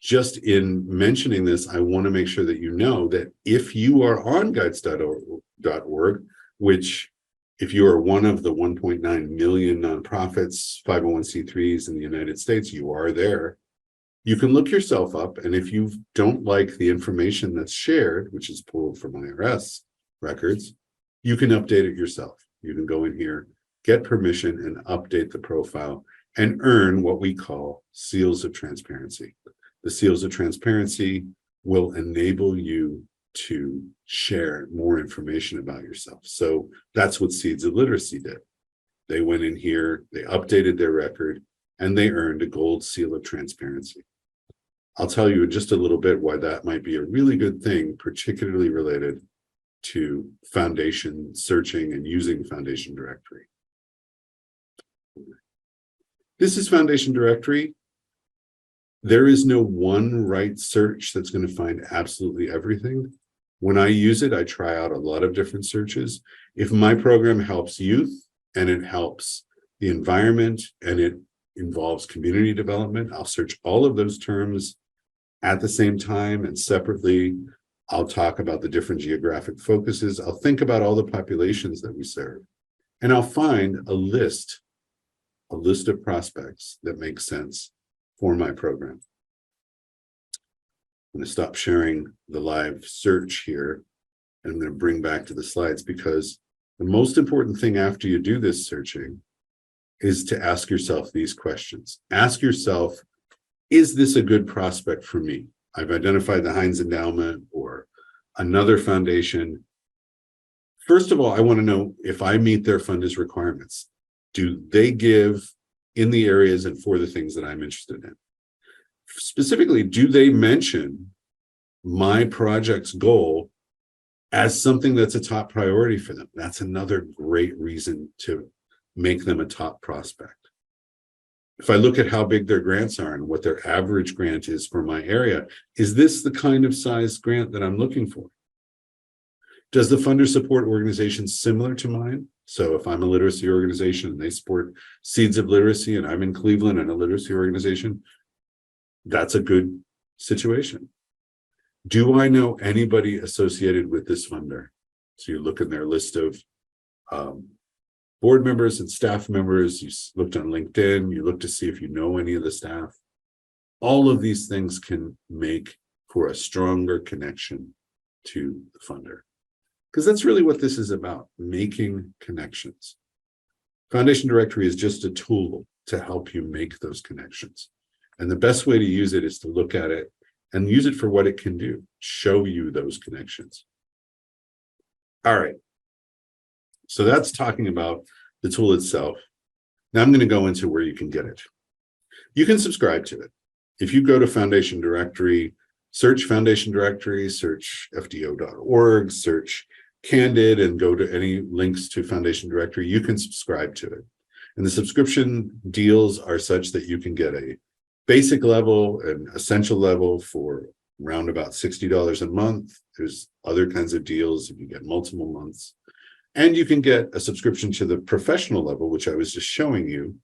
Just in mentioning this, I want to make sure that you know that if you are on GuideStar.org, which if you are one of the 1.9 million nonprofits, 501c3s in the United States, you are there. You can look yourself up, and if you don't like the information that's shared, which is pulled from IRS records, you can update it yourself. You can go in here, get permission, and update the profile and earn what we call seals of transparency. The seals of transparency will enable you to share more information about yourself. So that's what Seeds of Literacy did. They went in here, they updated their record, and they earned a gold seal of transparency. I'll tell you in just a little bit why that might be a really good thing, particularly related to foundation searching and using Foundation Directory. This is Foundation Directory. There is no one right search that's going to find absolutely everything. When I use it, I try out a lot of different searches. If my program helps youth and it helps the environment and it involves community development, I'll search all of those terms at the same time, and separately, I'll talk about the different geographic focuses. I'll think about all the populations that we serve, and I'll find a list of prospects that make sense for my program. I'm going to stop sharing the live search here, and I'm going to bring back to the slides, because the most important thing after you do this searching is to ask yourself these questions. Ask yourself, is this a good prospect for me? I've identified the Heinz Endowment or another foundation. First of all, I want to know if I meet their funders requirements. Do they give in the areas and for the things that I'm interested in? Specifically, do they mention my project's goal as something that's a top priority for them? That's another great reason to make them a top prospect. If I look at how big their grants are and what their average grant is for my area, is this the kind of size grant that I'm looking for? Does the funder support organizations similar to mine? So if I'm a literacy organization and they support Seeds of Literacy and I'm in Cleveland and a literacy organization, that's a good situation. Do I know anybody associated with this funder? So you look in their list of board members and staff members, you looked on LinkedIn, you look to see if you know any of the staff. All of these things can make for a stronger connection to the funder. Because that's really what this is about, making connections. Foundation Directory is just a tool to help you make those connections. And the best way to use it is to look at it and use it for what it can do, show you those connections. All right. So that's talking about the tool itself. Now I'm going to go into where you can get it. You can subscribe to it. If you go to Foundation Directory, search Foundation Directory, search fdo.org, search Candid, and go to any links to Foundation Directory, you can subscribe to it. And the subscription deals are such that you can get a basic level and essential level for around about $60 a month. There's other kinds of deals if you get multiple months. And you can get a subscription to the professional level, which I was just showing you,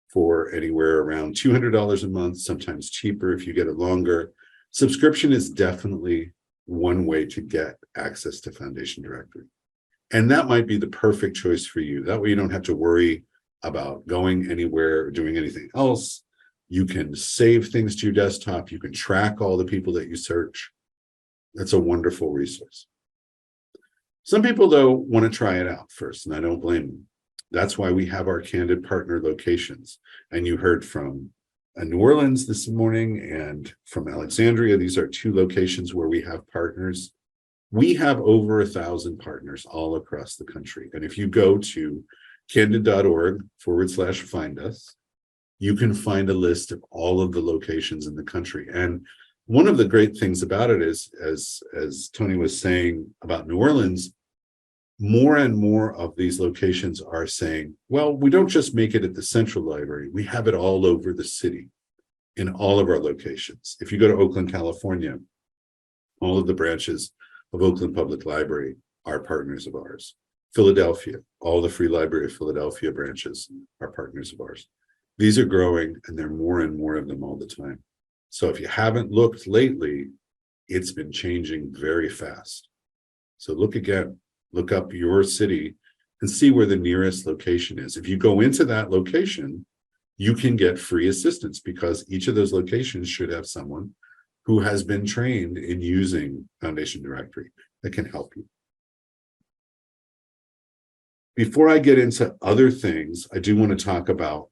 for anywhere around $200 a month, sometimes cheaper if you get it longer. Subscription is definitely one way to get access to Foundation Directory. And that might be the perfect choice for you. That way you don't have to worry about going anywhere or doing anything else. You can save things to your desktop. You can track all the people that you search. That's a wonderful resource. Some people, though, want to try it out first, and I don't blame them. That's why we have our Candid partner locations. And you heard from New Orleans this morning and from Alexandria. These are two locations where we have partners. We have over 1,000 partners all across the country. And if you go to candid.org/find us, you can find a list of all of the locations in the country. And one of the great things about it is, as Tony was saying about New Orleans, more and more of these locations are saying, well, we don't just make it at the central library, we have it all over the city in all of our locations. If you go to Oakland, California, all of the branches of Oakland Public Library are partners of ours. Philadelphia, all the Free Library of Philadelphia branches are partners of ours. These are growing, and there are more and more of them all the time. So if you haven't looked lately, it's been changing very fast. So look again, look up your city and see where the nearest location is. If you go into that location, you can get free assistance because each of those locations should have someone who has been trained in using Foundation Directory that can help you. Before I get into other things, I do want to talk about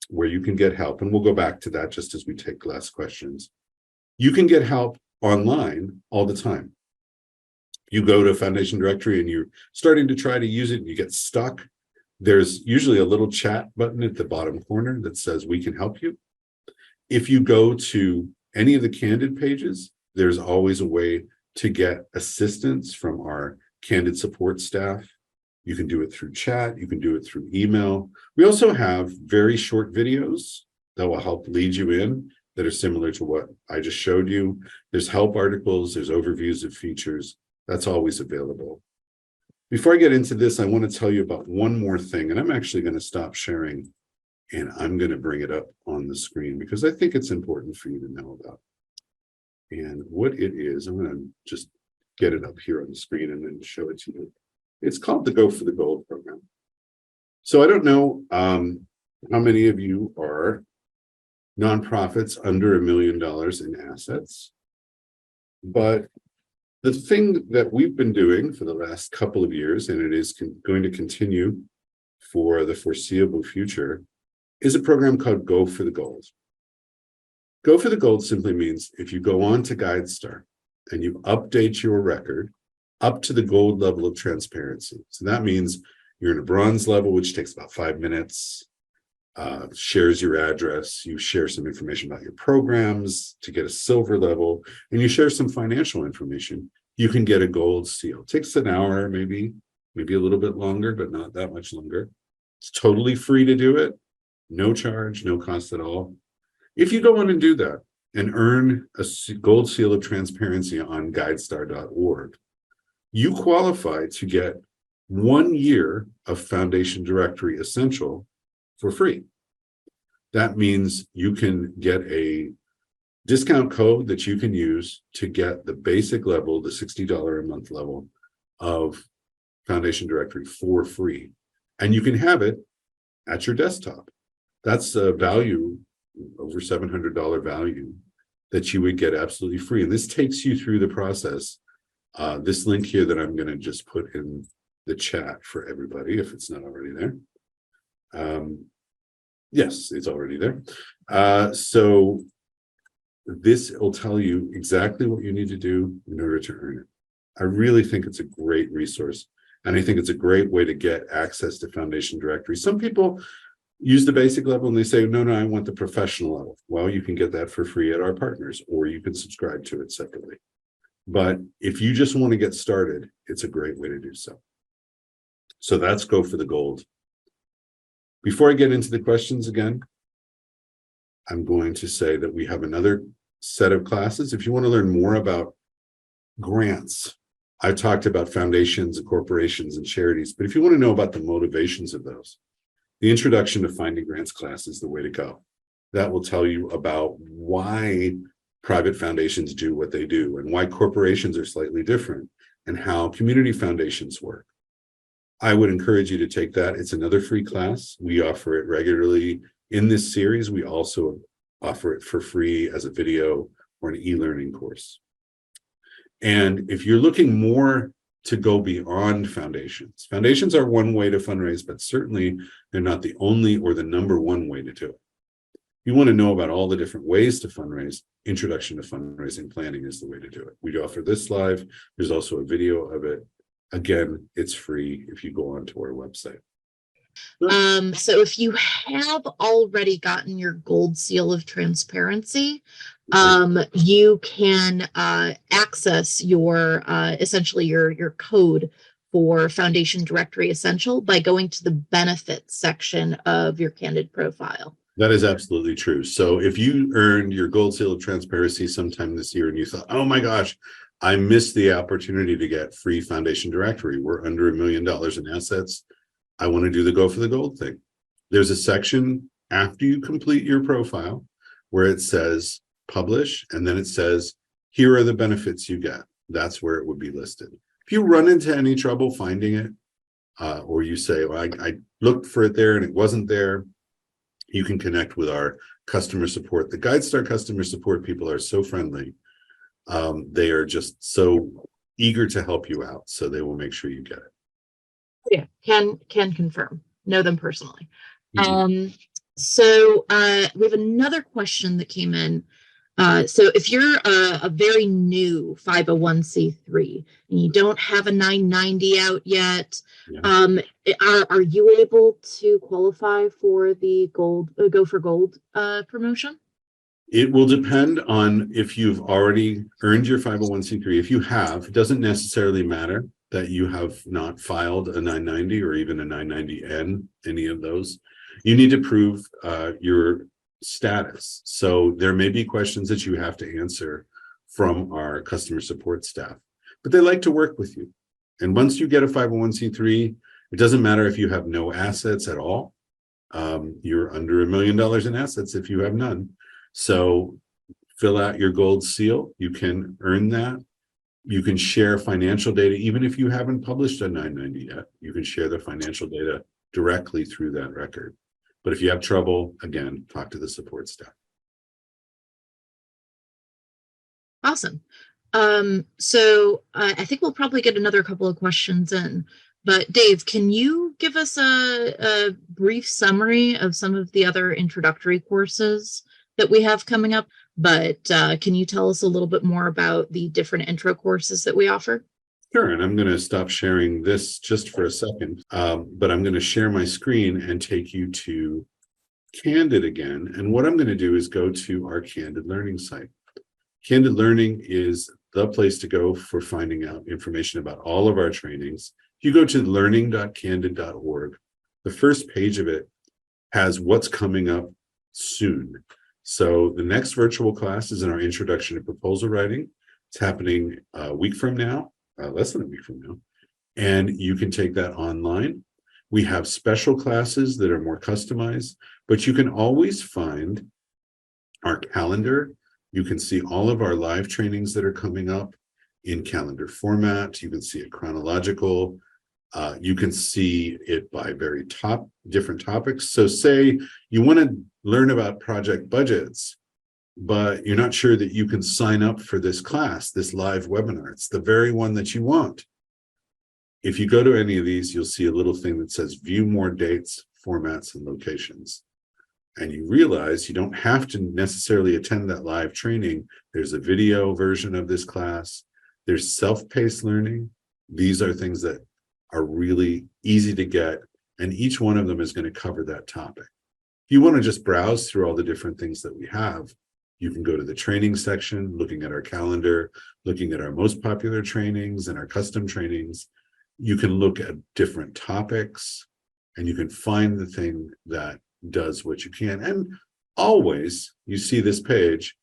where you can get help, and we'll go back to that just as we take last questions. You can get help online all the time. You go to Foundation Directory and you're starting to try to use it and you get stuck. There's usually a little chat button at the bottom corner that says we can help you. If you go to any of the Candid pages, there's always a way to get assistance from our Candid support staff. You can do it through chat, you can do it through email. We also have very short videos that will help lead you in that are similar to what I just showed you. There's help articles, there's overviews of features. That's always available. Before I get into this, I want to tell you about one more thing, and I'm actually going to stop sharing and I'm going to bring it up on the screen because I think it's important for you to know about. And what it is, I'm going to just get it up here on the screen and then show it to you. It's called the Go for the Gold program. So I don't know how many of you are nonprofits under $1 million in assets, but the thing that we've been doing for the last couple of years, and it is going to continue for the foreseeable future, is a program called Go for the Gold. Go for the Gold simply means if you go on to GuideStar and you update your record up to the gold level of transparency. So that means you're in a bronze level, which takes about 5 minutes, shares your address, you share some information about your programs to get a silver level, and you share some financial information, you can get a gold seal. It takes an hour, maybe a little bit longer, but not that much longer. It's totally free to do it. no charge, no cost at all. If you go on and do that and earn a gold seal of transparency on GuideStar.org, you qualify to get 1 year of Foundation Directory Essential for free. That means you can get a discount code that you can use to get the basic level, the $60 a month level of Foundation Directory for free. And you can have it at your desktop. That's a value, over $700 value, that you would get absolutely free. And this takes you through the process. This link here that I'm going to just put in the chat for everybody, if it's not already there. Yes, it's already there. So this will tell you exactly what you need to do in order to earn it. I really think it's a great resource. And I think it's a great way to get access to Foundation Directory. Some people use the basic level and they say, no, I want the professional level. Well, you can get that for free at our partners, or you can subscribe to it separately. But if you just want to get started, it's a great way to do so. So that's go for the gold. Before I get into the questions again, I'm going to say that we have another set of classes. If you want to learn more about grants, I've talked about foundations and corporations and charities, but if you want to know about the motivations of those, the Introduction to Finding Grants class is the way to go. That will tell you about why private foundations do what they do and why corporations are slightly different and how community foundations work. I would encourage you to take that. It's another free class. We offer it regularly in this series. We also offer it for free as a video or an e-learning course. And if you're looking more to go beyond foundations, foundations are one way to fundraise, but certainly they're not the only or the number one way to do it. You want to know about all the different ways to fundraise, Introduction to Fundraising Planning is the way to do it. We offer this live. There's also a video of it. Again, it's free if you go onto our website. So if you have already gotten your gold seal of transparency, you can access your essentially your code for Foundation Directory Essential by going to the benefits section of your Candid profile. That is absolutely true. So if you earned your gold seal of transparency sometime this year and you thought, oh my gosh, I missed the opportunity to get free Foundation Directory. We're under $1 million in assets. I want to do the go for the gold thing. There's a section after you complete your profile where it says publish, and then it says, here are the benefits you get. That's where it would be listed. If you run into any trouble finding it, or you say, well, I looked for it there and it wasn't there, you can connect with our customer support. The GuideStar customer support people are so friendly. They are just so eager to help you out. So they will make sure you get it. Yeah, can confirm. Know them personally. Mm-hmm. So we have another question that came in. So if you're a very new 501c3 and you don't have a 990 out yet, Yeah. Are you able to qualify for the gold go for gold promotion? It will depend on if you've already earned your 501c3. If you have, it doesn't necessarily matter that you have not filed a 990 or even a 990N, any of those. You need to prove your status. So there may be questions that you have to answer from our customer support staff, but they like to work with you. And once you get a 501c3, it doesn't matter if you have no assets at all. You're under $1 million in assets if you have none. So fill out your gold seal. You can earn that. You can share financial data, even if you haven't published a 990 yet. You can share the financial data directly through that record. But if you have trouble, again, talk to the support staff. Awesome. So I think we'll probably get another couple of questions in. But Dave, can you give us a brief summary of some of the other introductory courses that we have coming up? But can you tell us a little bit more about the different intro courses that we offer? Sure, and I'm going to stop sharing this just for a second, but I'm going to share my screen and take you to Candid again. And what I'm going to do is go to our Candid Learning site. Candid Learning is the place to go for finding out information about all of our trainings. If you go to learning.candid.org, the first page of it has what's coming up soon. So the next virtual class is in our introduction to proposal writing. It's happening a week from now, less than a week from now, and you can take that online. We have special classes that are more customized, but you can always find our calendar. You can see all of our live trainings that are coming up in calendar format. You can see it chronological. You can see it by very different topics. So say you want to learn about project budgets, but you're not sure that you can sign up for this class, this live webinar. It's the very one that you want. If you go to any of these, you'll see a little thing that says view more dates, formats, and locations. And you realize you don't have to necessarily attend that live training. There's a video version of this class. There's self-paced learning. These are things that are really easy to get, and each one of them is going to cover that topic. If you want to just browse through all the different things that we have, you can go to the training section, looking at our calendar, looking at our most popular trainings and our custom trainings. You can look at different topics, and you can find the thing that does what you can. And always, you see this page,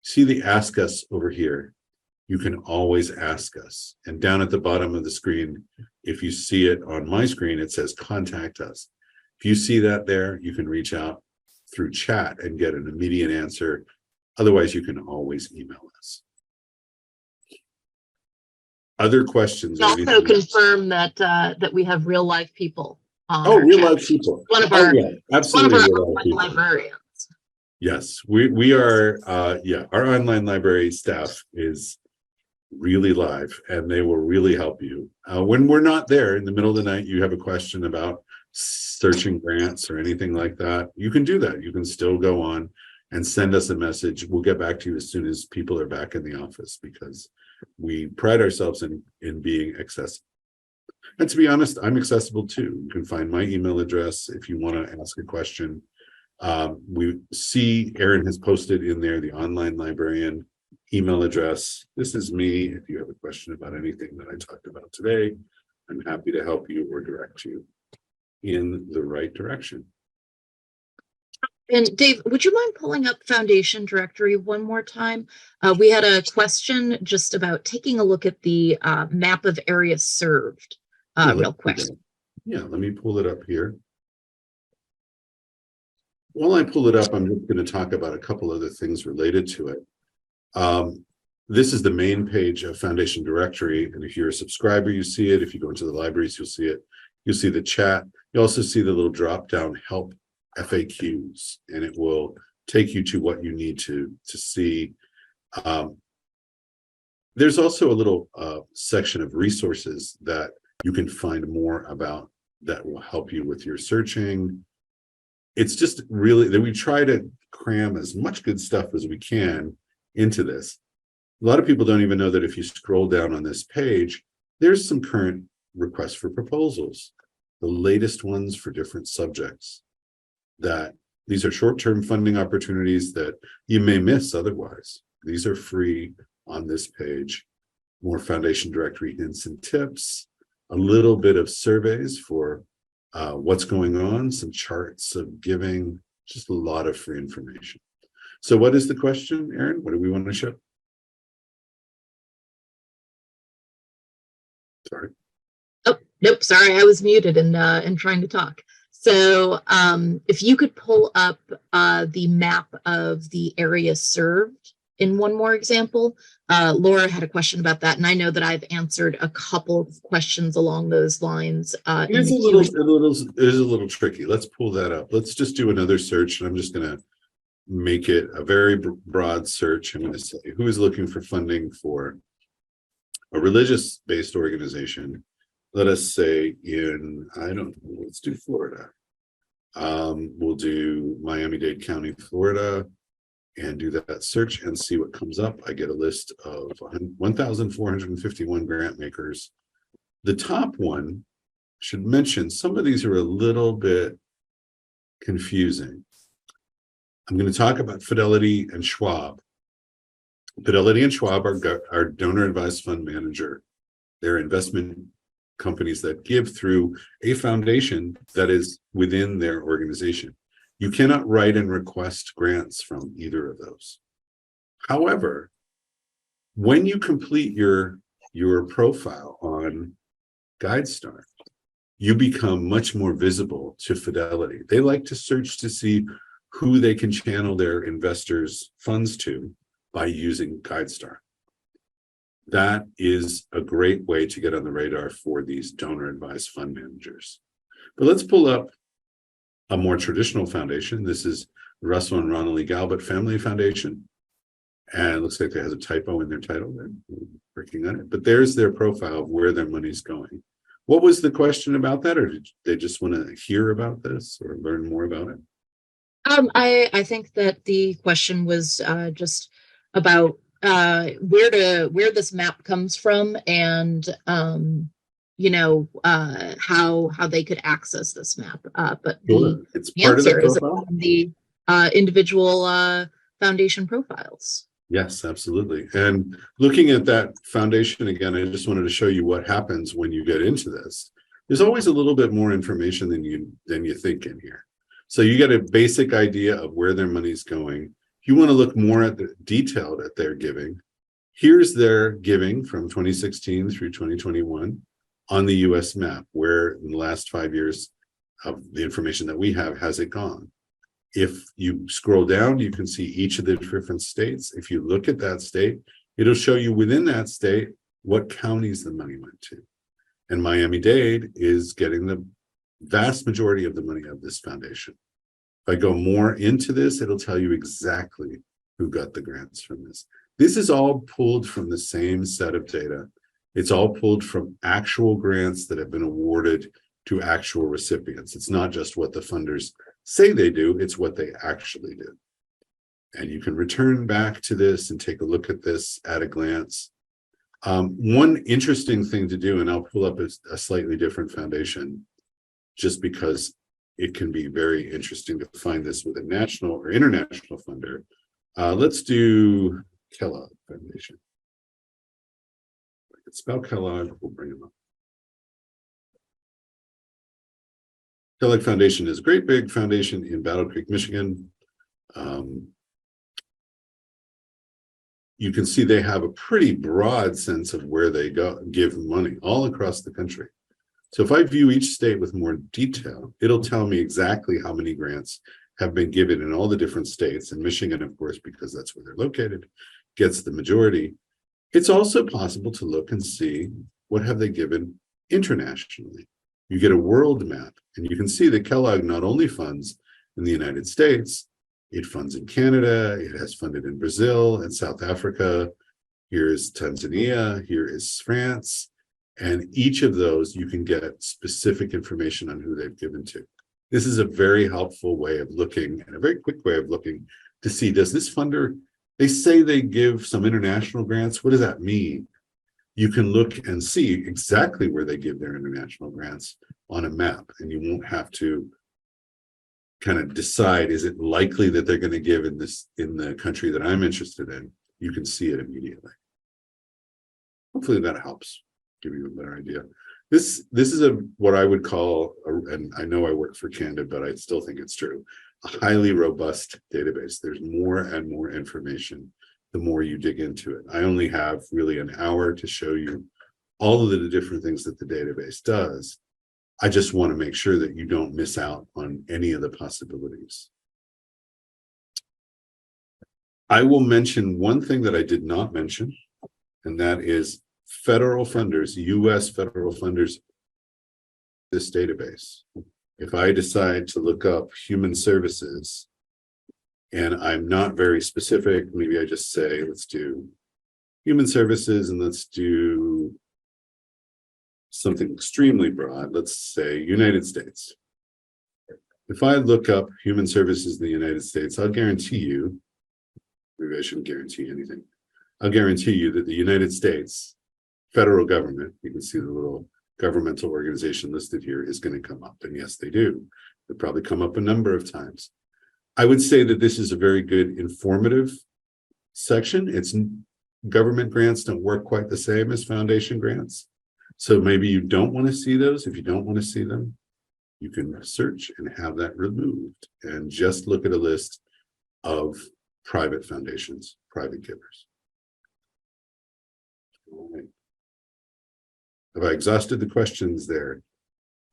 see the Ask Us over here. You can always ask us. And down at the bottom of the screen, if you see it on my screen, it says contact us. If you see that there, you can reach out through chat and get an immediate answer. Otherwise, you can always email us. Other questions? Also confirm that that we have real live people. Oh, real live people. One of our, yeah, absolutely one of our librarians. Yes, we are. Our online library staff is really live, and they will really help you. When we're not there in the middle of the night, you have a question about searching grants or anything like that, you can do that. You can still go on and send us a message. We'll get back to you as soon as people are back in the office, because we pride ourselves in being accessible. And to be honest, I'm accessible too. You can find my email address if you want to ask a question. We see Erin has posted in there the online librarian email address. This is me. If you have a question about anything that I talked about today, I'm happy to help you or direct you in the right direction. And Dave, would you mind pulling up Foundation Directory one more time? We had a question just about taking a look at the map of areas served real quick. Yeah, let me pull it up here. While I pull it up, I'm just going to talk about a couple other things related to it. This is the main page of Foundation Directory, and if you're a subscriber, you see it. If you go into the libraries, you'll see it. You'll see the chat. You also see the little drop-down help FAQs, and it will take you to what you need to see. There's also a little section of resources that you can find more about that will help you with your searching. It's just really that we try to cram as much good stuff as we can into this. A lot of people don't even know that if you scroll down on this page, there's some current requests for proposals, the latest ones for different subjects. That these are short-term funding opportunities that you may miss otherwise. These are free on this page. More Foundation Directory hints and tips, a little bit of surveys for what's going on, some charts of giving, just a lot of free information. So what is the question, Erin? What do we want to show? Sorry. Oh, nope, sorry, I was muted and trying to talk. So if you could pull up the map of the area served in one more example. Laura had a question about that, and I know that I've answered a couple of questions along those lines. It's a little tricky. Let's pull that up. Let's just do another search, and I'm just going to make it a very broad search. I'm going to say, who is looking for funding for a religious-based organization? Let us say in, I don't know, let's do Florida. We'll do Miami-Dade County, Florida, and do that search and see what comes up. I get a list of 1,451 grant makers. The top one, should mention, some of these are a little bit confusing. I'm going to talk about Fidelity and Schwab. Fidelity and Schwab are donor advised fund manager. They're investment companies that give through a foundation that is within their organization. You cannot write and request grants from either of those. However, when you complete your profile on GuideStar, you become much more visible to Fidelity. They like to search to see who they can channel their investors' funds to by using GuideStar. That is a great way to get on the radar for these donor advised fund managers. But let's pull up a more traditional foundation. This is Russell and Ronald E. Galbert Family Foundation. And it looks like there has a typo in their title. They're working on it. But there's their profile of where their money's going. What was the question about that? Or did they just want to hear about this or learn more about it? I think that the question was just about where this map comes from, and you know, how they could access this map. But the It's part of the answer is profile? on the individual foundation profiles. Yes, absolutely. And looking at that foundation again, I just wanted to show you what happens when you get into this. There's always a little bit more information than you think in here. So you get a basic idea of where their money's going. If you want to look more at the detailed at their giving, here's their giving from 2016 through 2021 on the US map, where in the last 5 years of the information that we have, has it gone. If you scroll down, you can see each of the different states. If you look at that state, it'll show you within that state what counties the money went to. And Miami-Dade is getting the vast majority of the money of this foundation. If I go more into this, it'll tell you exactly who got the grants from this. This is all pulled from the same set of data. It's all pulled from actual grants that have been awarded to actual recipients. It's not just what the funders say they do, it's what they actually do. And you can return back to this and take a look at this at a glance. One interesting thing to do, and I'll pull up a slightly different foundation, just because it can be very interesting to find this with a national or international funder. Let's do Kellogg Foundation. I can spell Kellogg, we'll bring them up. Kellogg Foundation is a great big foundation in Battle Creek, Michigan. You can see they have a pretty broad sense of where they give money all across the country. So if I view each state with more detail, it'll tell me exactly how many grants have been given in all the different states. And Michigan, of course, because that's where they're located, gets the majority. It's also possible to look and see what have they given internationally. You get a world map, and you can see that Kellogg not only funds in the United States, it funds in Canada, it has funded in Brazil and South Africa. Here's Tanzania, here is France. And each of those, you can get specific information on who they've given to. This is a very helpful way of looking, and a very quick way of looking to see, does this funder, they say they give some international grants. What does that mean? You can look and see exactly where they give their international grants on a map, and you won't have to kind of decide, is it likely that they're going to give in the country that I'm interested in? You can see it immediately. Hopefully that helps give you a better idea. This is what I would call, and I know I work for Candid, but I still think it's true, a highly robust database. There's more and more information the more you dig into it. I only have really an hour to show you all of the different things that the database does. I just want to make sure that you don't miss out on any of the possibilities. I will mention one thing that I did not mention, and that is federal funders, US federal funders, this database. If I decide to look up human services, and I'm not very specific, maybe I just say, let's do human services, and let's do something extremely broad. Let's say United States. If I look up human services in the United States, I'll guarantee you, maybe I shouldn't guarantee anything. I'll guarantee you that the United States federal government, you can see the little governmental organization listed here, is going to come up. And yes, they do. They'll probably come up a number of times. I would say that this is a very good informative section. It's government grants don't work quite the same as foundation grants. So maybe you don't want to see those. If you don't want to see them, you can search and have that removed and just look at a list of private foundations, private givers. All right. Have I exhausted the questions there?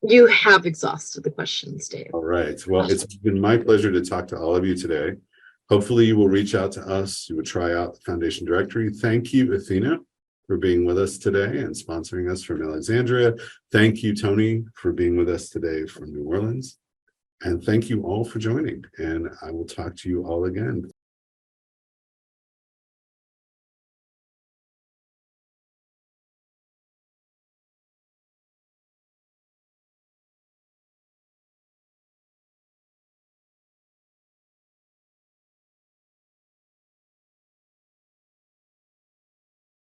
You have exhausted the questions, Dave. All right. Well, it's been my pleasure to talk to all of you today. Hopefully you will reach out to us. You will try out the foundation directory. Thank you, Athena, for being with us today and sponsoring us from Alexandria. Thank you, Tony, for being with us today from New Orleans. And thank you all for joining. And I will talk to you all again.